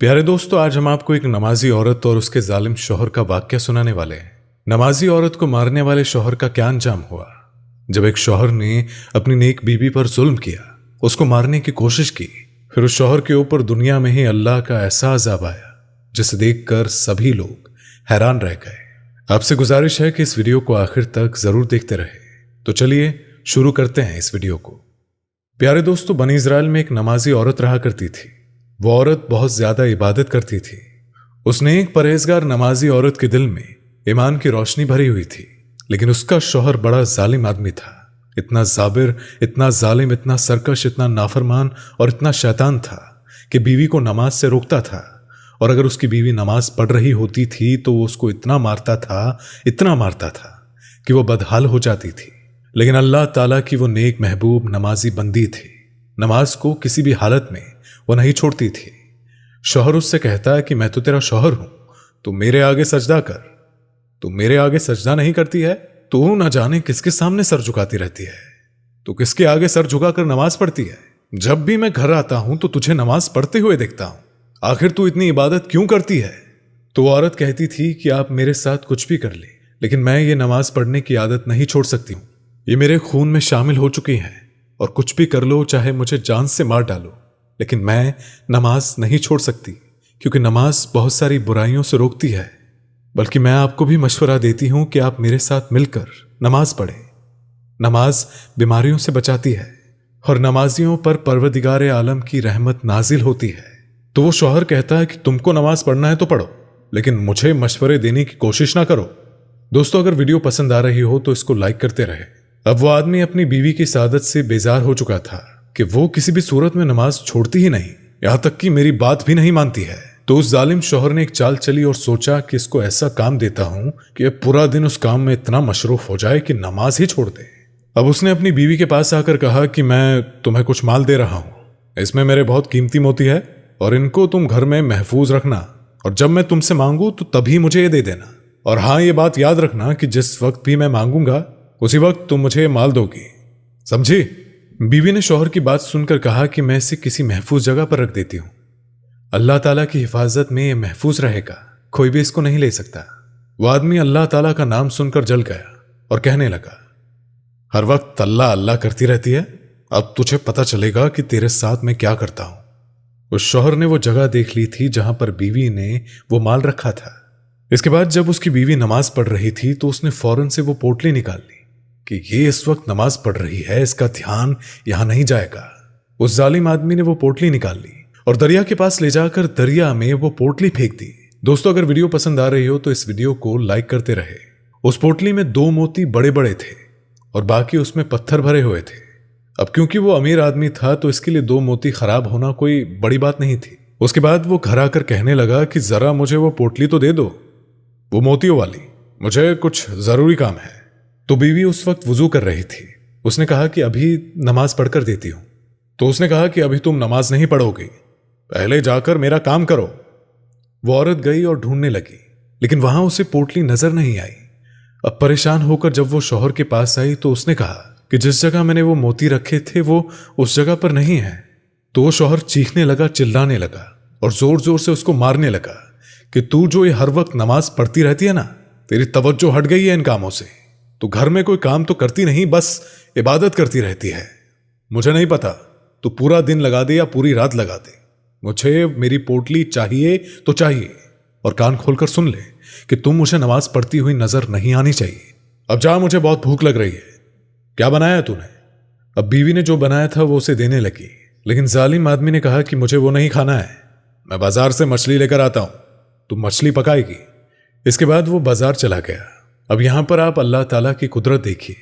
प्यारे दोस्तों, आज हम आपको एक नमाजी औरत और उसके जालिम शौहर का वाक्य सुनाने वाले हैं। नमाजी औरत को मारने वाले शौहर का क्या अंजाम हुआ। जब एक शौहर ने अपनी नेक बीवी पर जुल्म किया, उसको मारने की कोशिश की, फिर उस शौहर के ऊपर दुनिया में ही अल्लाह का ऐसा अज़ाब आया जिसे देखकर सभी लोग हैरान रह गए। आपसे गुजारिश है कि इस वीडियो को आखिर तक जरूर देखते रहे। तो चलिए शुरू करते हैं इस वीडियो को। प्यारे दोस्तों, बनी इज़राइल में एक नमाजी औरत रहा करती थी। वो औरत बहुत ज्यादा इबादत करती थी। उसने एक परहेजगार नमाजी औरत के दिल में ईमान की रोशनी भरी हुई थी, लेकिन उसका शौहर बड़ा जालिम आदमी था। इतना जाबिर, इतना जालिम, इतना सरकश, इतना नाफरमान और इतना शैतान था कि बीवी को नमाज से रोकता था, और अगर उसकी बीवी नमाज पढ़ रही होती थी तो वो उसको इतना मारता था कि वो बदहाल हो जाती थी। लेकिन अल्लाह ताला की वो नेक महबूब नमाजी बंदी थी। नमाज को किसी भी हालत में वो नहीं छोड़ती थी। शौहर उससे कहता है कि मैं तो तेरा शौहर हूं, तो मेरे आगे सजदा कर। तो मेरे आगे सजदा नहीं करती है, तो न जाने किसके सामने सर झुकाती रहती है। तो किसके आगे सर झुकाकर नमाज पढ़ती है। जब भी मैं घर आता हूं तो तुझे नमाज पढ़ते हुए देखता हूं, आखिर तू इतनी इबादत क्यों करती है। तो वो औरत कहती थी कि आप मेरे साथ कुछ भी कर ले, लेकिन मैं ये नमाज पढ़ने की आदत नहीं छोड़ सकती हूं। ये मेरे खून में शामिल हो चुकी है, और कुछ भी कर लो, चाहे मुझे जान से मार डालो, लेकिन मैं नमाज नहीं छोड़ सकती, क्योंकि नमाज बहुत सारी बुराइयों से रोकती है। बल्कि मैं आपको भी मशवरा देती हूं कि आप मेरे साथ मिलकर नमाज पढ़ें। नमाज बीमारियों से बचाती है, और नमाजियों पर परवरदिगार आलम की रहमत नाजिल होती है। तो वो शौहर कहता है कि तुमको नमाज पढ़ना है तो पढ़ो, लेकिन मुझे मशवरे देने की कोशिश ना करो। दोस्तों, अगर वीडियो पसंद आ रही हो तो इसको लाइक करते रहे। अब वो आदमी अपनी बीवी की सादत से बेजार हो चुका था कि वो किसी भी सूरत में नमाज छोड़ती ही नहीं, यहां तक कि मेरी बात भी नहीं मानती है। तो उस जालिम शौहर ने एक चाल चली और सोचा कि इसको ऐसा काम देता हूं कि पूरा दिन उस काम में इतना मशरूफ हो जाए कि नमाज ही छोड़ दे। अब उसने अपनी बीवी के पास आकर कहा कि मैं तुम्हें कुछ माल दे रहा हूं, इसमें मेरे बहुत कीमती मोती है, और इनको तुम घर में महफूज रखना, और जब मैं तुमसे मांगू तो तभी मुझे ये दे देना। और हाँ, ये बात याद रखना कि जिस वक्त भी मैं मांगूंगा उसी वक्त तुम मुझे माल दोगी, समझी। बीवी ने शौहर की बात सुनकर कहा कि मैं इसे किसी महफूज जगह पर रख देती हूं। अल्लाह ताला की हिफाजत में ये महफूज रहेगा, कोई भी इसको नहीं ले सकता। वो आदमी अल्लाह ताला का नाम सुनकर जल गया और कहने लगा, हर वक्त अल्लाह अल्लाह करती रहती है, अब तुझे पता चलेगा कि तेरे साथ मैं क्या करता हूं। उस शौहर ने वो जगह देख ली थी जहां पर बीवी ने वो माल रखा था। इसके बाद जब उसकी बीवी नमाज पढ़ रही थी तो उसने फौरन से वो पोटली निकाल ली कि ये इस वक्त नमाज पढ़ रही है, इसका ध्यान यहां नहीं जाएगा। उस जालिम आदमी ने वो पोटली निकाल ली और दरिया के पास ले जाकर दरिया में वो पोटली फेंक दी। दोस्तों, अगर वीडियो पसंद आ रही हो तो इस वीडियो को लाइक करते रहे। उस पोटली में 2 मोती बड़े बड़े थे और बाकी उसमें पत्थर भरे हुए थे। अब क्योंकि वो अमीर आदमी था तो इसके लिए 2 मोती खराब होना कोई बड़ी बात नहीं थी। उसके बाद वो घर आकर कहने लगा कि जरा मुझे वो पोटली तो दे दो, वो मोतियों वाली, मुझे कुछ जरूरी काम है। तो बीवी उस वक्त वुजू कर रही थी। उसने कहा कि अभी नमाज पढ़कर देती हूं। तो उसने कहा कि अभी तुम नमाज नहीं पढ़ोगी, पहले जाकर मेरा काम करो। वो औरत गई और ढूंढने लगी, लेकिन वहां उसे पोटली नजर नहीं आई। अब परेशान होकर जब वो शौहर के पास आई तो उसने कहा कि जिस जगह मैंने वो मोती रखे थे वो उस जगह पर नहीं है। तो वो शौहर चीखने लगा, चिल्लाने लगा और जोर जोर से उसको मारने लगा कि तू जो ये हर वक्त नमाज पढ़ती रहती है ना, तेरी तवज्जो हट गई है इन कामों से। तो घर में कोई काम तो करती नहीं, बस इबादत करती रहती है। मुझे नहीं पता तो पूरा दिन लगा दे या पूरी रात लगा दे, मुझे मेरी पोटली चाहिए तो चाहिए। और कान खोलकर सुन ले कि तुम मुझे नमाज पढ़ती हुई नजर नहीं आनी चाहिए। अब जा, मुझे बहुत भूख लग रही है, क्या बनाया है तूने। अब बीवी ने जो बनाया था वो उसे देने लगी, लेकिन जालिम आदमी ने कहा कि मुझे वो नहीं खाना है, मैं बाजार से मछली लेकर आता हूं, तुम मछली पकाएगी। इसके बाद वो बाजार चला गया। अब यहां पर आप अल्लाह ताला की कुदरत देखिए।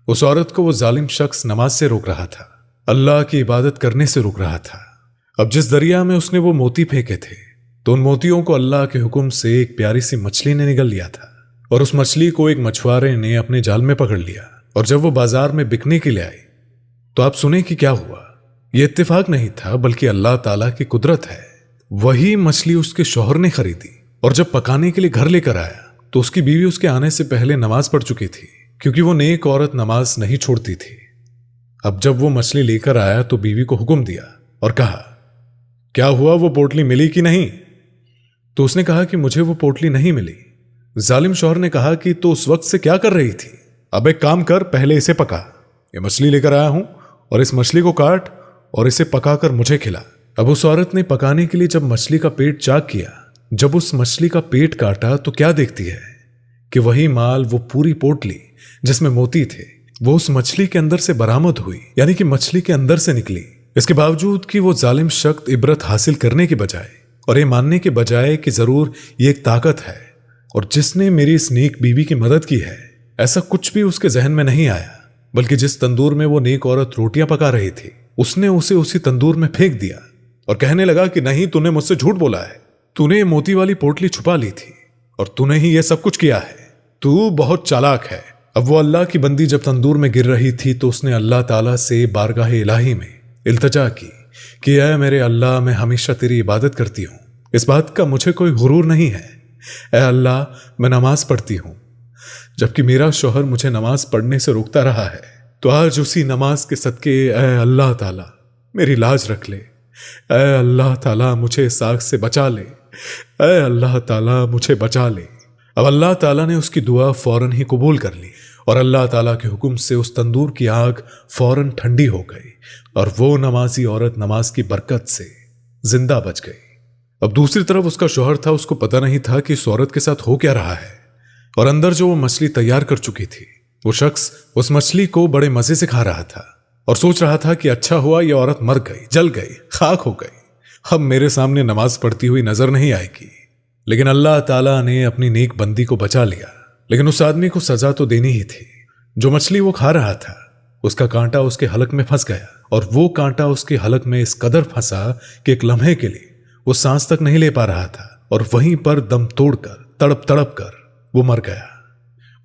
उस औरत को वो जालिम शख्स नमाज से रोक रहा था, अल्लाह की इबादत करने से रोक रहा था। अब जिस दरिया में उसने वो मोती फेंके थे तो उन मोतियों को अल्लाह के हुक्म से एक प्यारी सी मछली ने निगल लिया था, और उस मछली को एक मछुआरे ने अपने जाल में पकड़ लिया। और जब वो बाजार में बिकने के लिए आई तो आप सुने कि क्या हुआ। ये इत्तेफाक नहीं था, बल्कि अल्लाह ताला की कुदरत है। वही मछली उसके शौहर ने खरीदी, और जब पकाने के लिए घर लेकर आया तो उसकी बीवी उसके आने से पहले नमाज पढ़ चुकी थी, क्योंकि वो नेक औरत नमाज नहीं छोड़ती थी। अब जब वो मछली लेकर आया तो बीवी को हुक्म दिया और कहा, क्या हुआ, वो पोटली मिली कि नहीं। तो उसने कहा कि मुझे वो पोटली नहीं मिली। जालिम शौहर ने कहा कि तो उस वक्त से क्या कर रही थी? अब एक काम कर, पहले इसे पका। ये मछली लेकर आया हूं और इस मछली को काट और इसे पकाकर मुझे खिला। अब उस औरत ने पकाने के लिए जब मछली का पेट चाक किया, जब उस मछली का पेट काटा तो क्या देखती है कि वही माल, वो पूरी पोटली जिसमें मोती थे, वो उस मछली के अंदर से बरामद हुई, यानी कि मछली के अंदर से निकली। इसके बावजूद कि वो जालिम शख्स इबरत हासिल करने के बजाय और ये मानने के बजाय कि जरूर ये एक ताकत है और जिसने मेरी इस नेक बीवी की मदद की है, ऐसा कुछ भी उसके जहन में नहीं आया, बल्कि जिस तंदूर में वो नेक औरत रोटियां पका रही थी, उसने उसे उसी तंदूर में फेंक दिया और कहने लगा कि नहीं, तूने मुझसे झूठ बोला है, तूने ये मोती वाली पोटली छुपा ली थी और तूने ही ये सब कुछ किया है, तू बहुत चालाक है। अब वो अल्लाह की बंदी जब तंदूर में गिर रही थी तो उसने अल्लाह ताला से बारगाह इलाही में इल्तजा की कि ऐ मेरे अल्लाह, मैं हमेशा तेरी इबादत करती हूँ, इस बात का मुझे कोई गुरूर नहीं है। ऐ अल्लाह, मैं नमाज पढ़ती हूँ जबकि मेरा शौहर मुझे नमाज पढ़ने से रोकता रहा है, तो आज उसी नमाज के सदके ऐ अल्लाह ताला मेरी लाज रख ले। ऐ अल्लाह ताला मुझे इस आग से बचा ले। ऐ अल्लाह ताला मुझे बचा ले। अब अल्लाह ताला ने उसकी दुआ फौरन ही कबूल कर ली और अल्लाह ताला के हुक्म से उस तंदूर की आग फौरन ठंडी हो गई और वो नमाजी औरत नमाज की बरकत से जिंदा बच गई। अब दूसरी तरफ उसका शौहर था, उसको पता नहीं था कि इस औरत के साथ हो क्या रहा है, और अंदर जो वो मछली तैयार कर चुकी थी, वो शख्स उस मछली को बड़े मजे से खा रहा था और सोच रहा था कि अच्छा हुआ ये औरत मर गई, जल गई, खाक हो गई, अब मेरे सामने नमाज पढ़ती हुई नजर नहीं आएगी। लेकिन अल्लाह ताला ने अपनी नेक बंदी को बचा लिया। लेकिन उस आदमी को सजा तो देनी ही थी। जो मछली वो खा रहा था, उसका कांटा उसके हलक में फंस गया और वो कांटा उसके हलक में इस कदर फंसा कि एक लम्हे के लिए वो सांस तक नहीं ले पा रहा था और वहीं पर दम तोड़कर तड़प तड़प कर वो मर गया।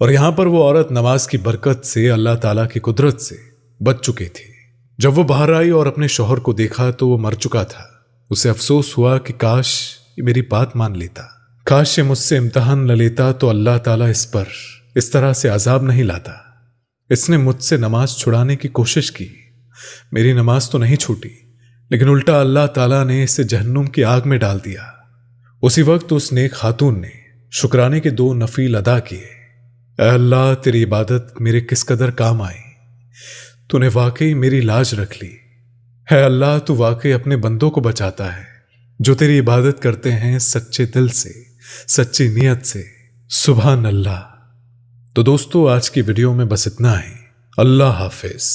और यहां पर वो औरत नमाज की बरकत से, अल्लाह ताला की कुदरत से बच चुकी थी। जब वो बाहर आई और अपने शौहर को देखा तो वो मर चुका था। उसे अफसोस हुआ कि काश ये मेरी बात मान लेता, काश ये मुझसे इम्तिहान न लेता तो अल्लाह ताला इस पर इस तरह से अजाब नहीं लाता। इसने मुझसे नमाज छुड़ाने की कोशिश की, मेरी नमाज तो नहीं छूटी, लेकिन उल्टा अल्लाह ताला ने इसे जहन्नुम की आग में डाल दिया। उसी वक्त उस नेक खातून ने शुक्राने के 2 नफील अदा किए। ऐ अल्लाह, तेरी इबादत मेरे किस कदर काम आई, तूने वाकई मेरी लाज रख ली। है अल्लाह, तू वाकई अपने बंदों को बचाता है जो तेरी इबादत करते हैं सच्चे दिल से, सच्ची नीयत से। सुभान अल्लाह। तो दोस्तों, आज की वीडियो में बस इतना ही। अल्लाह हाफिज।